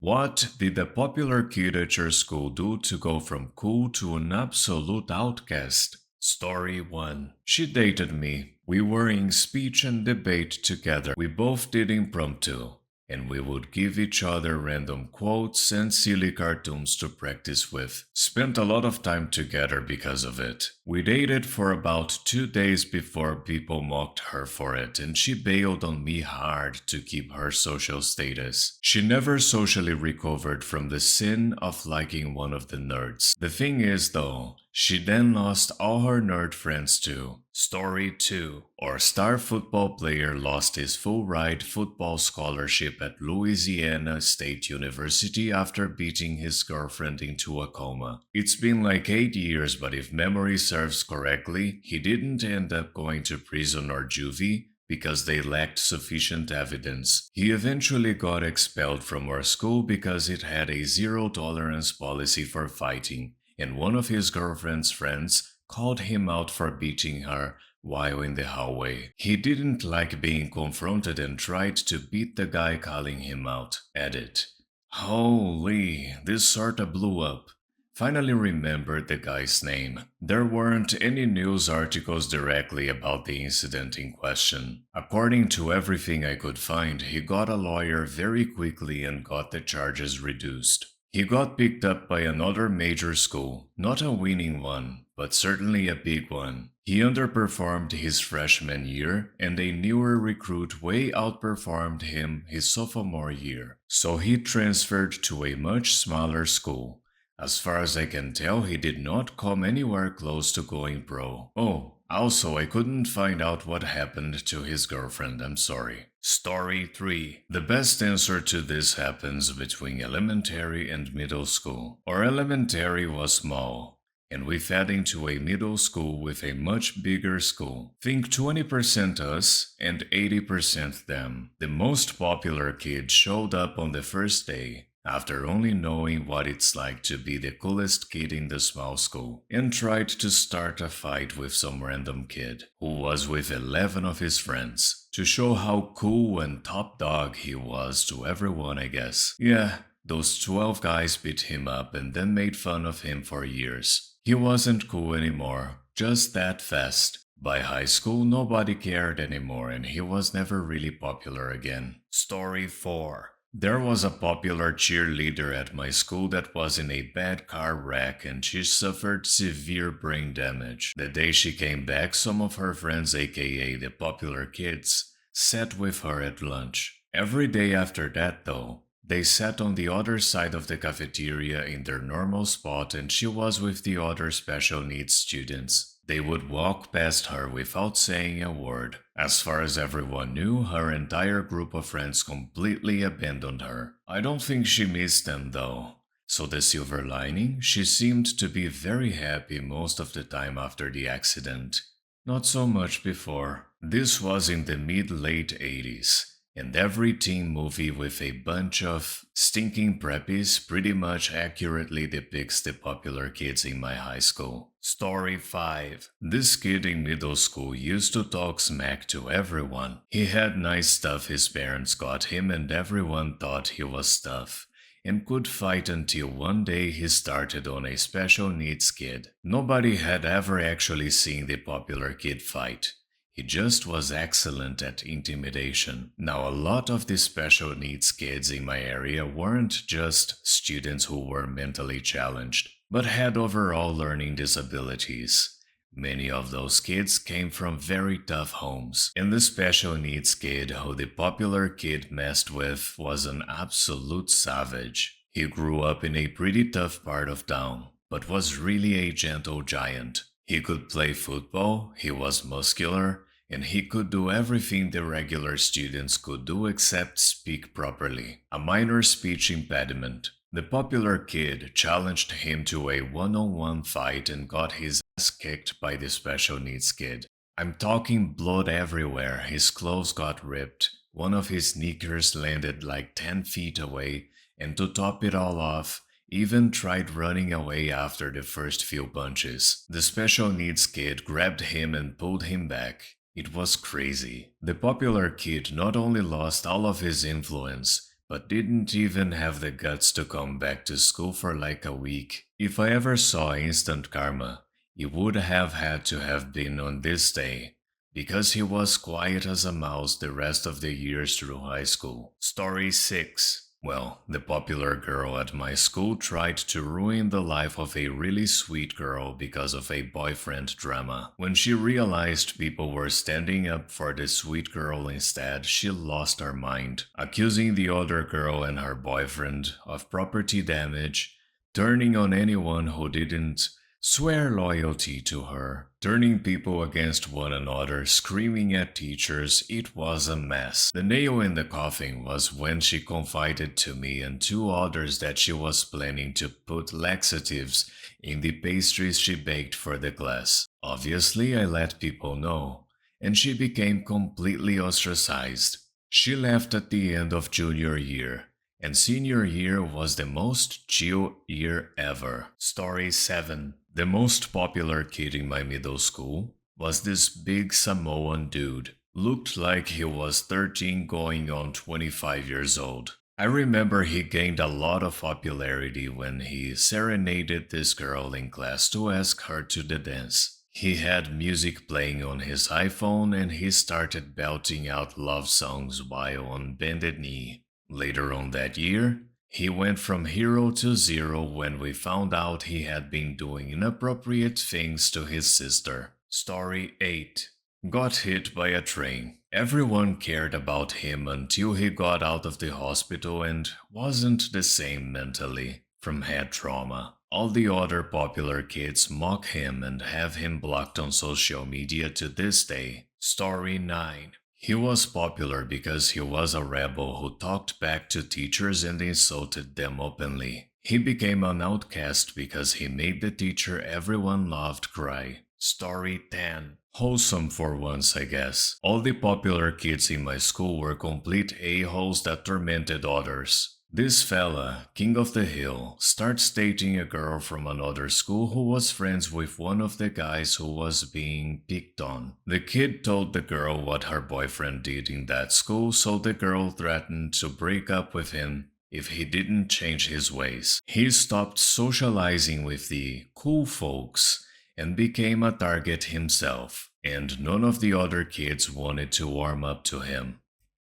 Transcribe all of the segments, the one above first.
What did the popular kid at your school do to go from cool to an absolute outcast? Story 1. She dated me. We were in speech and debate together. We both did impromptu, and we would give each other random quotes and silly cartoons to practice with. Spent a lot of time together because of it. We dated for about 2 days before people mocked her for it, and she bailed on me hard to keep her social status. She never socially recovered from the sin of liking one of the nerds. The thing is though, she then lost all her nerd friends too. Story 2. Our star football player lost his full-ride football scholarship at Louisiana State University after beating his girlfriend into a coma. It's been like 8 years, but if memory serves correctly, he didn't end up going to prison or juvie because they lacked sufficient evidence. He eventually got expelled from our school because it had a zero-tolerance policy for fighting, and one of his girlfriend's friends called him out for beating her while in the hallway. He didn't like being confronted and tried to beat the guy calling him out. Edit. Holy, this sorta blew up. Finally remembered the guy's name. There weren't any news articles directly about the incident in question. According to everything I could find, he got a lawyer very quickly and got the charges reduced. He got picked up by another major school, not a winning one, but certainly a big one. He underperformed his freshman year, and a newer recruit way outperformed him his sophomore year. So he transferred to a much smaller school. As far as I can tell, he did not come anywhere close to going pro. Oh, also, I couldn't find out what happened to his girlfriend, I'm sorry. Story 3. The best answer to this happens between elementary and middle school. Our elementary was small, and we fed into a middle school with a much bigger school. Think 20% us and 80% them. The most popular kid showed up on the first day, after only knowing what it's like to be the coolest kid in the small school, and tried to start a fight with some random kid, who was with 11 of his friends, to show how cool and top dog he was to everyone, I guess. Yeah, those 12 guys beat him up and then made fun of him for years. He wasn't cool anymore, just that fast. By high school, nobody cared anymore, and he was never really popular again. Story 4. There was a popular cheerleader at my school that was in a bad car wreck and she suffered severe brain damage. The day she came back, some of her friends, aka the popular kids, sat with her at lunch. Every day after that though, they sat on the other side of the cafeteria in their normal spot and she was with the other special needs students. They would walk past her without saying a word. As far as everyone knew, her entire group of friends completely abandoned her. I don't think she missed them though. So the silver lining, she seemed to be very happy most of the time after the accident. Not so much before. This was in the mid-late 80s. And every teen movie with a bunch of stinking preppies pretty much accurately depicts the popular kids in my high school. Story 5. This kid in middle school used to talk smack to everyone. He had nice stuff his parents got him and everyone thought he was tough, and could fight until one day he started on a special needs kid. Nobody had ever actually seen the popular kid fight. He just was excellent at intimidation. Now, a lot of the special needs kids in my area weren't just students who were mentally challenged, but had overall learning disabilities. Many of those kids came from very tough homes, and the special needs kid who the popular kid messed with was an absolute savage. He grew up in a pretty tough part of town, but was really a gentle giant. He could play football, he was muscular, and he could do everything the regular students could do except speak properly, a minor speech impediment. The popular kid challenged him to a one-on-one fight and got his ass kicked by the special needs kid. I'm talking blood everywhere, his clothes got ripped, one of his sneakers landed like 10 feet away, and to top it all off, even tried running away after the first few punches. The special needs kid grabbed him and pulled him back. It was crazy. The popular kid not only lost all of his influence, but didn't even have the guts to come back to school for like a week. If I ever saw instant karma, it would have had to have been on this day, because he was quiet as a mouse the rest of the years through high school. Story 6. Well, the popular girl at my school tried to ruin the life of a really sweet girl because of a boyfriend drama. When she realized people were standing up for the sweet girl instead, she lost her mind, accusing the other girl and her boyfriend of property damage, turning on anyone who didn't swear loyalty to her, turning people against one another, screaming at teachers. It was a mess. The nail in the coffin was when she confided to me and two others that she was planning to put laxatives in the pastries she baked for the class. Obviously, I let people know, and she became completely ostracized. She left at the end of junior year, and senior year was the most chill year ever. Story 7. The most popular kid in my middle school was this big Samoan dude. Looked like he was 13 going on 25 years old. I remember he gained a lot of popularity when he serenaded this girl in class to ask her to the dance. He had music playing on his iPhone and he started belting out love songs while on bended knee. Later on that year, he went from hero to zero when we found out he had been doing inappropriate things to his sister. Story 8. Got hit by a train. Everyone cared about him until he got out of the hospital and wasn't the same mentally from head trauma. All the other popular kids mock him and have him blocked on social media to this day. Story 9. He was popular because he was a rebel who talked back to teachers and insulted them openly. He became an outcast because he made the teacher everyone loved cry. Story 10. Wholesome for once, I guess. All the popular kids in my school were complete a-holes that tormented others. This fella, king of the hill, starts dating a girl from another school who was friends with one of the guys who was being picked on. The kid told the girl what her boyfriend did in that school, so the girl threatened to break up with him if he didn't change his ways. He stopped socializing with the cool folks and became a target himself, and none of the other kids wanted to warm up to him.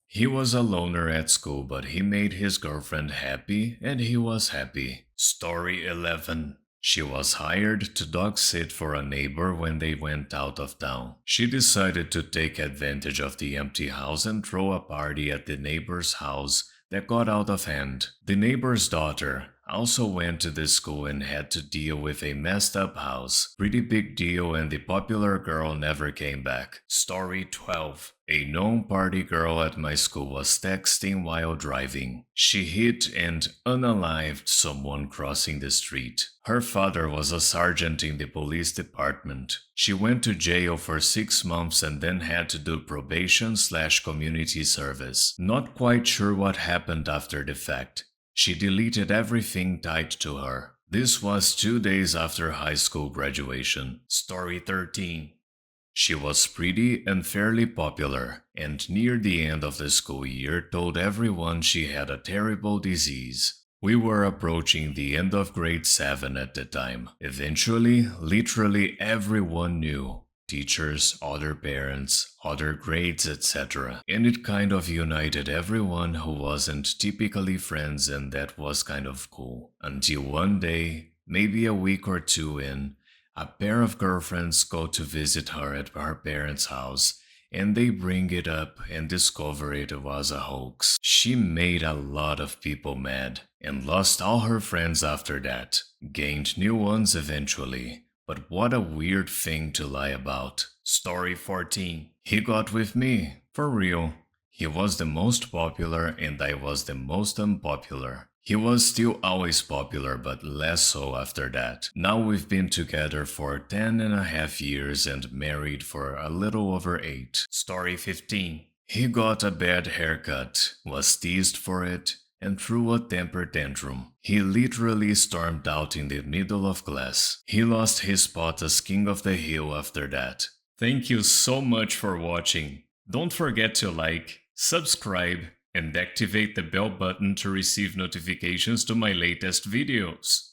He was a loner at school, but he made his girlfriend happy, and he was happy. Story 11. She was hired to dog sit for a neighbor when they went out of town. She decided to take advantage of the empty house and throw a party at the neighbor's house that got out of hand. The neighbor's daughter also went to the school and had to deal with a messed up house. Pretty big deal, and the popular girl never came back. Story 12. A known party girl at my school was texting while driving. She hit and unalived someone crossing the street. Her father was a sergeant in the police department. She went to jail for 6 months and then had to do probation/community service. Not quite sure what happened after the fact. She deleted everything tied to her. This was 2 days after high school graduation. Story 13. She was pretty and fairly popular, and near the end of the school year told everyone she had a terrible disease. We were approaching the end of grade 7 at the time. Eventually, literally everyone knew. Teachers, other parents, other grades, etc. And it kind of united everyone who wasn't typically friends, and that was kind of cool. Until one day, maybe a week or two in, a pair of girlfriends go to visit her at her parents' house, and they bring it up and discover it was a hoax. She made a lot of people mad, and lost all her friends after that. Gained new ones eventually. But what a weird thing to lie about. Story 14. He got with me. For real. He was the most popular and I was the most unpopular. He was still always popular, but less so after that. Now we've been together for 10.5 years and married for a little over 8. Story 15. He got a bad haircut, was teased for it, and threw a temper tantrum. He literally stormed out in the middle of class. He lost his spot as king of the hill after that. Thank you so much for watching. Don't forget to like, subscribe, and activate the bell button to receive notifications to my latest videos.